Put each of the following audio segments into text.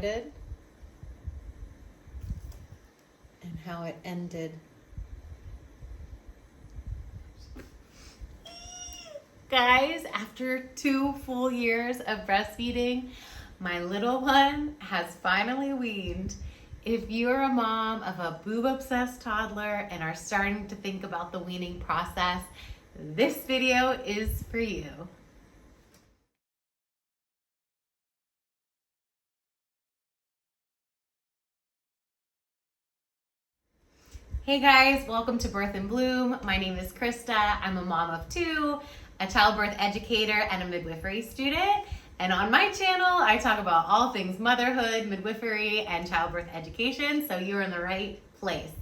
started and how it ended. Guys, after 2 full years of breastfeeding, my little one has finally weaned. If you're a mom of a boob-obsessed toddler and are starting to think about the weaning process, this video is for you. Hey guys, welcome to Birth and Bloom. My name is Krista. I'm a mom of 2, a childbirth educator, and a midwifery student. And on my channel, I talk about all things motherhood, midwifery, and childbirth education, so you're in the right place.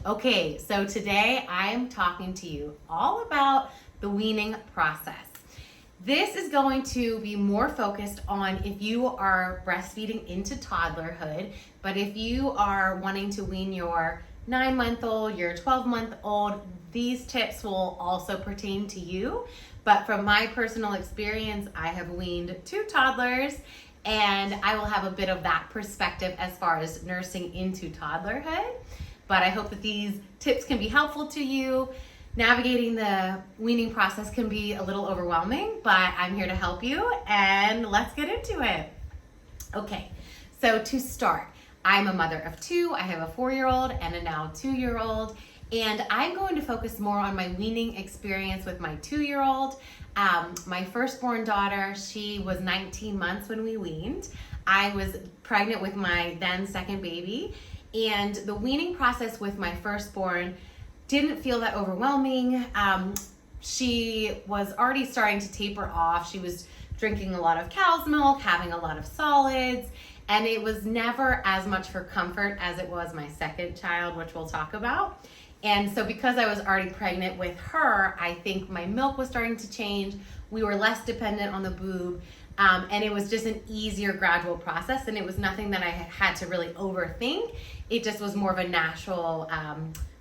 Okay, so today I'm talking to you all about the weaning process. This is going to be more focused on if you are breastfeeding into toddlerhood, but if you are wanting to wean your 9-month-old, your 12-month-old, these tips will also pertain to you. But from my personal experience, I have weaned 2 toddlers, and I will have a bit of that perspective as far as nursing into toddlerhood. But I hope that these tips can be helpful to you. Navigating the weaning process can be a little overwhelming, but I'm here to help you, and let's get into it. Okay, so to start, I'm a mother of 2. I have a 4-year-old and a now 2-year-old. And I'm going to focus more on my weaning experience with my 2-year-old. My firstborn daughter, she was 19 months when we weaned. I was pregnant with my then second baby. And the weaning process with my firstborn didn't feel that overwhelming. She was already starting to taper off. She was drinking a lot of cow's milk, having a lot of solids. And it was never as much for comfort as it was my second child, which we'll talk about. And so because I was already pregnant with her, I think my milk was starting to change. We were less dependent on the boob. And it was just an easier gradual process. And it was nothing that I had to really overthink. It just was more of a natural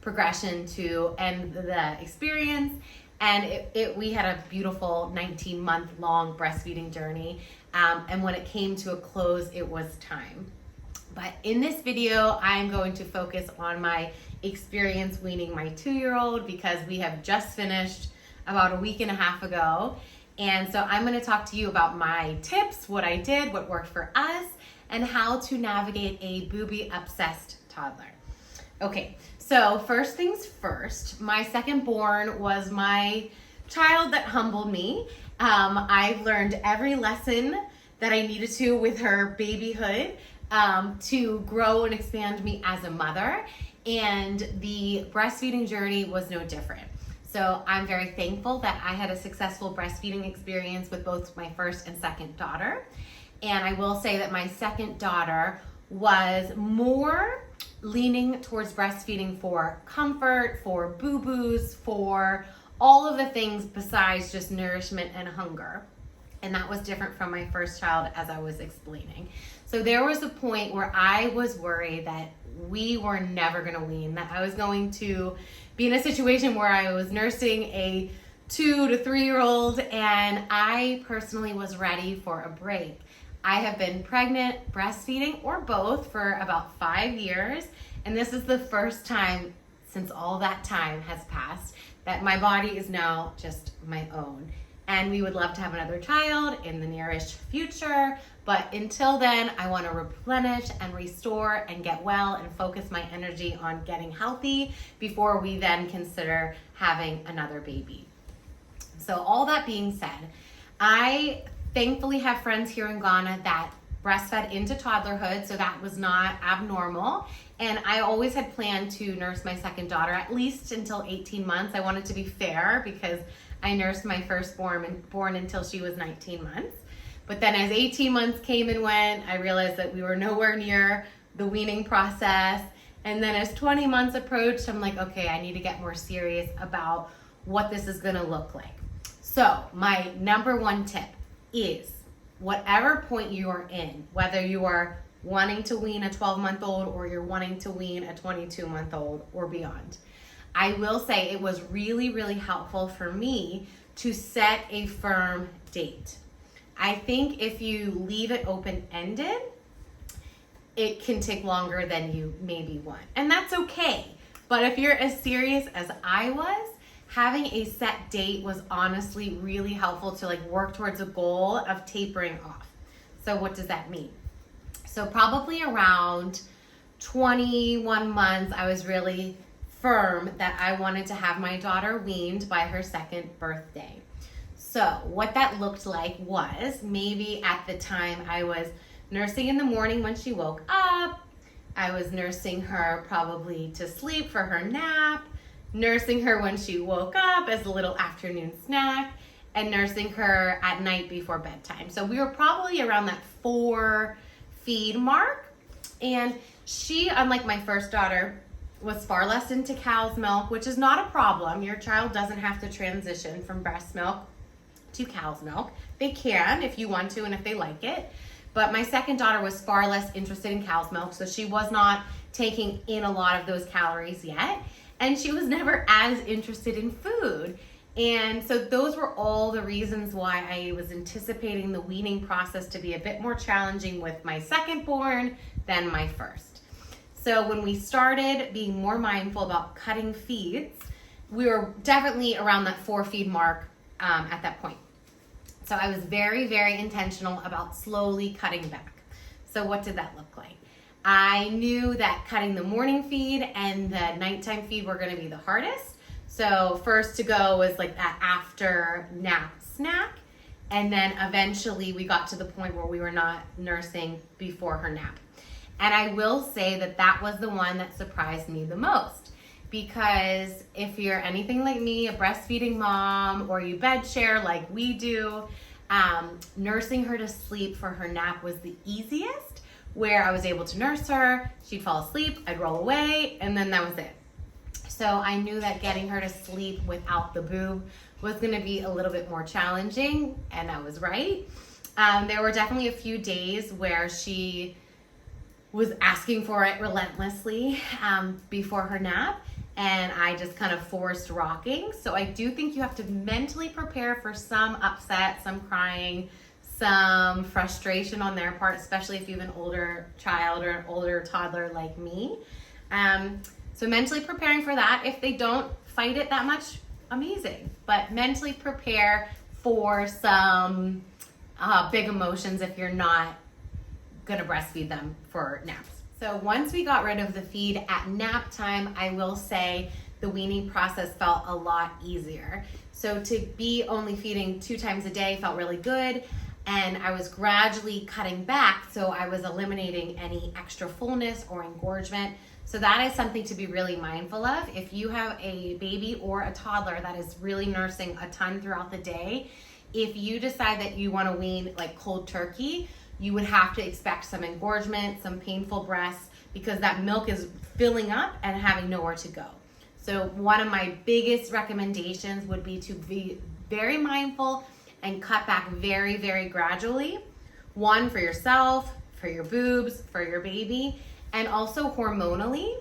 progression to end the experience. And we had a beautiful 19-month long breastfeeding journey. And when it came to a close, it was time. But in this video, I'm going to focus on my experience weaning my 2-year-old because we have just finished about a week and a half ago. And so I'm going to talk to you about my tips, what I did, what worked for us, and how to navigate a booby-obsessed toddler. Okay, so first things first, my second born was my child that humbled me. I've learned every lesson that I needed to with her babyhood to grow and expand me as a mother. And the breastfeeding journey was no different. So I'm very thankful that I had a successful breastfeeding experience with both my first and second daughter. And I will say that my second daughter was more leaning towards breastfeeding for comfort, for boo-boos, for all of the things besides just nourishment and hunger. And that was different from my first child, as I was explaining. So there was a point where I was worried that we were never going to wean, that I was going to be in a situation where I was nursing a 2 to 3-year-old, and I personally was ready for a break. I have been pregnant, breastfeeding, or both for about 5 years, and this is the first time since all that time has passed that my body is now just my own. And we would love to have another child in the nearest future. But until then, I want to replenish and restore and get well and focus my energy on getting healthy before we then consider having another baby. So all that being said, I thankfully have friends here in Ghana that breastfed into toddlerhood, so that was not abnormal. And I always had planned to nurse my second daughter at least until 18 months. I wanted to be fair because I nursed my firstborn born until she was 19 months. But then as 18 months came and went, I realized that we were nowhere near the weaning process. And then as 20 months approached, I'm like, okay, I need to get more serious about what this is gonna look like. So my number 1 tip is whatever point you are in, whether you are wanting to wean a 12-month-old or you're wanting to wean a 22-month-old or beyond, I will say it was really, really helpful for me to set a firm date. I think if you leave it open-ended, it can take longer than you maybe want. And that's okay. But if you're as serious as I was, having a set date was honestly really helpful to like work towards a goal of tapering off. So what does that mean? So probably around 21 months, I was really firm that I wanted to have my daughter weaned by her second birthday. So what that looked like was maybe at the time I was nursing in the morning when she woke up. I was nursing her probably to sleep for her nap, nursing her when she woke up as a little afternoon snack, and nursing her at night before bedtime. So we were probably around that 4 feed mark. And she, unlike my first daughter, was far less into cow's milk, which is not a problem. Your child doesn't have to transition from breast milk to cow's milk. They can if you want to and if they like it. But my second daughter was far less interested in cow's milk, so she was not taking in a lot of those calories yet. And she was never as interested in food. And so those were all the reasons why I was anticipating the weaning process to be a bit more challenging with my second born than my first. So when we started being more mindful about cutting feeds, we were definitely around that 4 feed mark at that point. So I was very, very intentional about slowly cutting back. So what did that look like? I knew that cutting the morning feed and the nighttime feed were going to be the hardest. So first to go was like that after nap snack. And then eventually we got to the point where we were not nursing before her nap. And I will say that that was the one that surprised me the most. Because if you're anything like me, a breastfeeding mom, or you bed share like we do, nursing her to sleep for her nap was the easiest, where I was able to nurse her, she'd fall asleep, I'd roll away, and then that was it. So I knew that getting her to sleep without the boob was gonna be a little bit more challenging, and I was right. There were definitely a few days where she was asking for it relentlessly before her nap, and I just kind of forced rocking. So I do think you have to mentally prepare for some upset, some crying, some frustration on their part, especially if you have an older child or an older toddler like me. So mentally preparing for that. If they don't fight it that much, amazing. But mentally prepare for some big emotions if you're not gonna breastfeed them for naps. So once we got rid of the feed at nap time, I will say the weaning process felt a lot easier. So to be only feeding 2 times a day felt really good, and I was gradually cutting back, so I was eliminating any extra fullness or engorgement. So that is something to be really mindful of. If you have a baby or a toddler that is really nursing a ton throughout the day, if you decide that you want to wean like cold turkey, you would have to expect some engorgement, some painful breasts, because that milk is filling up and having nowhere to go. So one of my biggest recommendations would be to be very mindful and cut back very, very gradually. One, for yourself, for your boobs, for your baby, and also hormonally.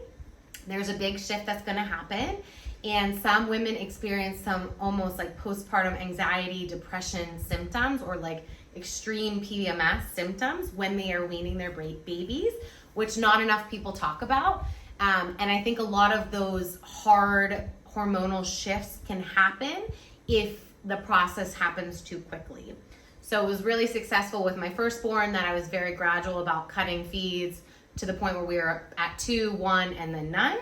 There's a big shift that's gonna happen. And some women experience some almost like postpartum anxiety, depression symptoms, or like extreme PMS symptoms when they are weaning their babies, which not enough people talk about. And I think a lot of those hard hormonal shifts can happen if the process happens too quickly. So it was really successful with my firstborn that I was very gradual about cutting feeds to the point where we were at 2, 1, and then none.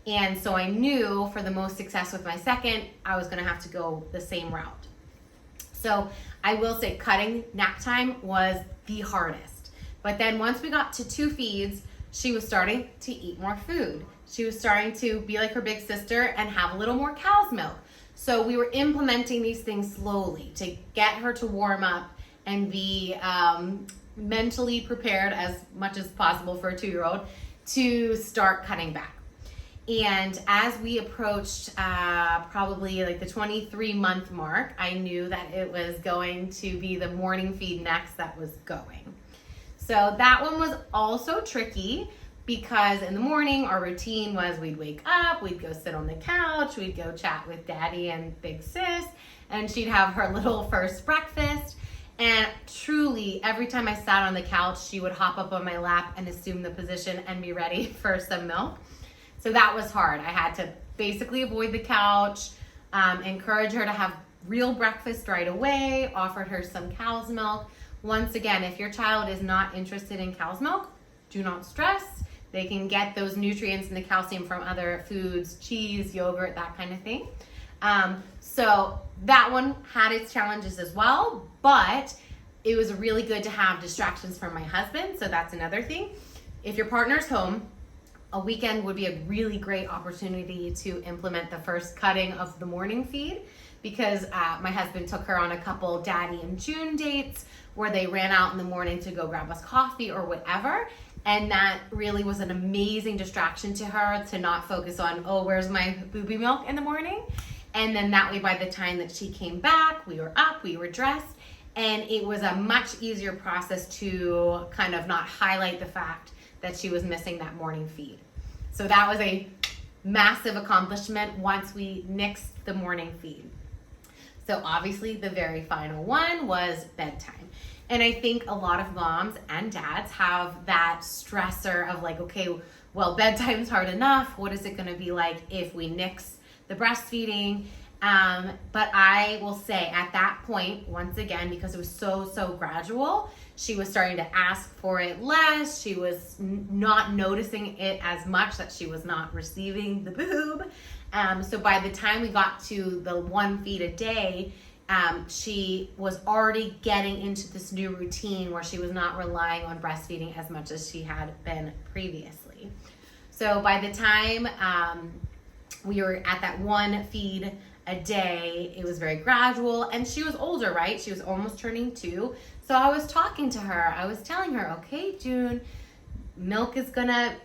And so I knew for the most success with my second, I was gonna have to go the same route. So I will say cutting nap time was the hardest. But then once we got to 2 feeds, she was starting to eat more food. She was starting to be like her big sister and have a little more cow's milk. So we were implementing these things slowly to get her to warm up and be mentally prepared as much as possible for a 2-year-old to start cutting back. And as we approached probably like the 23-month mark, I knew that it was going to be the morning feed next that was going. So that one was also tricky because in the morning our routine was we'd wake up, we'd go sit on the couch, we'd go chat with daddy and big sis, and she'd have her little first breakfast. And truly, every time I sat on the couch, she would hop up on my lap and assume the position and be ready for some milk. So that was hard. I had to basically avoid the couch, encourage her to have real breakfast right away, offered her some cow's milk. Once again, if your child is not interested in cow's milk, do not stress. They can get those nutrients and the calcium from other foods, cheese, yogurt, that kind of thing. So that one had its challenges as well, but it was really good to have distractions from my husband. So that's another thing. If your partner's home, a weekend would be a really great opportunity to implement the first cutting of the morning feed, because my husband took her on a couple Daddy and June dates where they ran out in the morning to go grab us coffee or whatever. And that really was an amazing distraction to her to not focus on, oh, where's my booby milk in the morning? And then that way, by the time that she came back, we were up, we were dressed, and it was a much easier process to kind of not highlight the fact that she was missing that morning feed. So that was a massive accomplishment once we nixed the morning feed. So obviously the very final one was bedtime. And I think a lot of moms and dads have that stressor of like, okay, well, bedtime's hard enough. What is it going to be like if we nix the breastfeeding? But I will say at that point, once again, because it was so gradual, she was starting to ask for it less. She was not noticing it as much, that she was not receiving the boob. So by the time we got to the 1 feed a day, she was already getting into this new routine where she was not relying on breastfeeding as much as she had been previously. So by the time we were at that 1 feed a day, it was very gradual, and she was older, right? She was almost turning 2. So I was talking to her. I was telling her, okay, June, milk is gonna,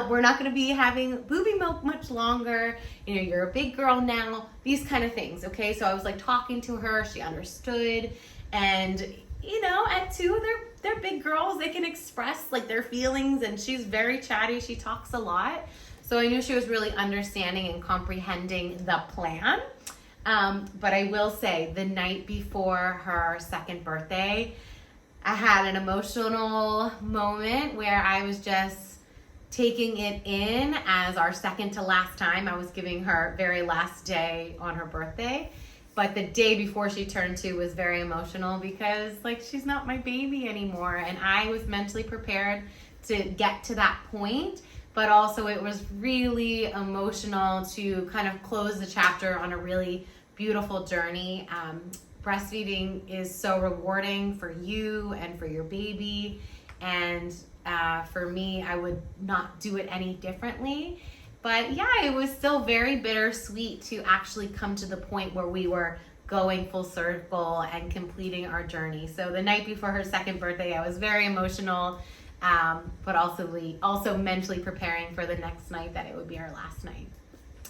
we're not gonna be having booby milk much longer. You know, you're a big girl now, these kind of things, okay? So I was like talking to her, she understood. And you know, at 2, they're big girls, they can express like their feelings, and she's very chatty, she talks a lot. So I knew she was really understanding and comprehending the plan. But I will say, the night before her 2nd birthday, I had an emotional moment where I was just taking it in as our second to last time. I was giving her very last day on her birthday. But the day before she turned 2 was very emotional, because like, she's not my baby anymore. And I was mentally prepared to get to that point. But also it was really emotional to kind of close the chapter on a really beautiful journey. Breastfeeding is so rewarding for you and for your baby. And for me, I would not do it any differently. But yeah, it was still very bittersweet to actually come to the point where we were going full circle and completing our journey. So the night before her 2nd birthday, I was very emotional, but also mentally preparing for the next night, that it would be our last night.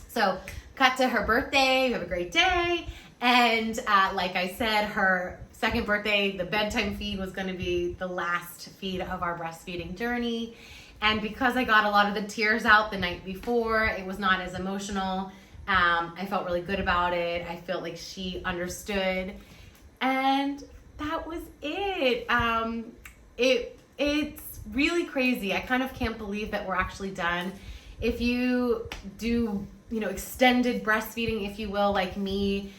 So cut to her birthday, we have a great day. And like I said, her 2nd birthday, the bedtime feed was going to be the last feed of our breastfeeding journey. And because I got a lot of the tears out the night before, it was not as emotional. I felt really good about it. I felt like she understood. And that was it. It's really crazy. I kind of can't believe that we're actually done. If you do, extended breastfeeding, if you will, like me,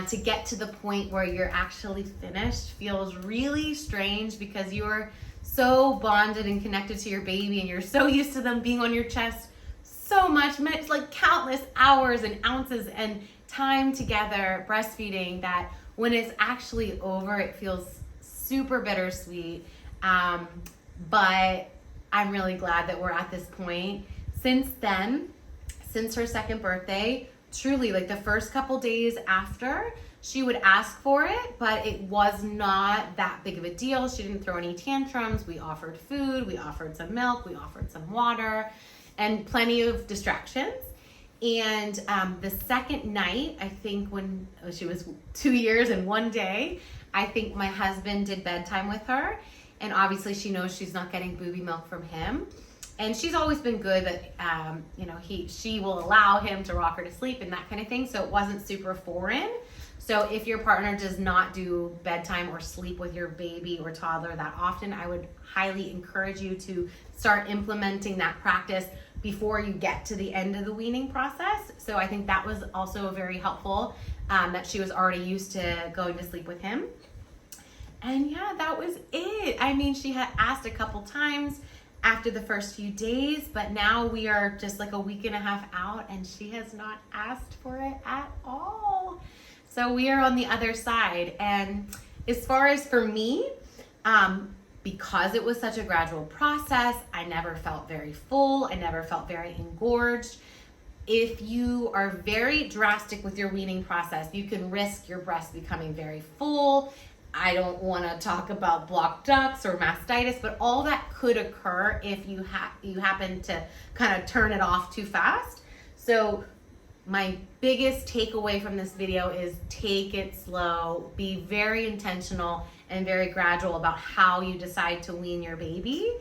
to get to the point where you're actually finished feels really strange, because you're so bonded and connected to your baby, and you're so used to them being on your chest so much, minutes, like countless hours and ounces and time together breastfeeding, that when it's actually over, it feels super bittersweet. But I'm really glad that we're at this point. Since then, since her 2nd birthday, truly, like the first couple days after, she would ask for it, but it was not that big of a deal. She didn't throw any tantrums. We offered food, we offered some milk, we offered some water, and plenty of distractions. And the 2nd night, I think when she was 2 years and 1 day, I think my husband did bedtime with her. And obviously she knows she's not getting booby milk from him. And she's always been good that, she will allow him to rock her to sleep and that kind of thing. So it wasn't super foreign. So if your partner does not do bedtime or sleep with your baby or toddler that often, I would highly encourage you to start implementing that practice before you get to the end of the weaning process. So I think that was also very helpful, that she was already used to going to sleep with him. And yeah, that was it. I mean, she had asked a couple times after the first few days, but now we are just like a week and a half out and she has not asked for it at all. So we are on the other side. And as far as for me, because it was such a gradual process, I never felt very full. I never felt very engorged. If you are very drastic with your weaning process, you can risk your breast becoming very full. I don't want to talk about blocked ducts or mastitis, but all that could occur if you happen to kind of turn it off too fast. So my biggest takeaway from this video is take it slow, be very intentional and very gradual about how you decide to wean your baby.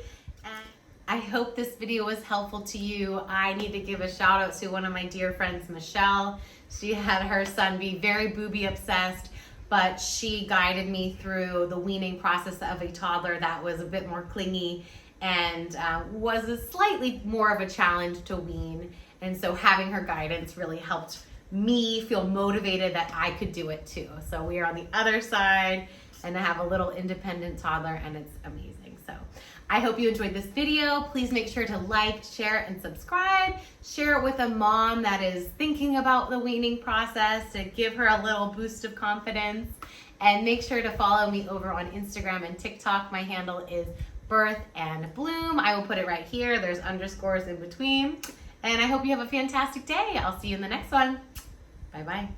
And I hope this video was helpful to you. I need to give a shout out to one of my dear friends, Michelle. She had her son be very booby obsessed, but she guided me through the weaning process of a toddler that was a bit more clingy and was a slightly more of a challenge to wean. And so having her guidance really helped me feel motivated that I could do it too. So we are on the other side and I have a little independent toddler and it's amazing. So I hope you enjoyed this video. Please make sure to like, share, and subscribe. Share it with a mom that is thinking about the weaning process to give her a little boost of confidence. And make sure to follow me over on Instagram and TikTok. My handle is Birth and Bloom. I will put it right here. There's underscores in between. And I hope you have a fantastic day. I'll see you in the next one. Bye-bye.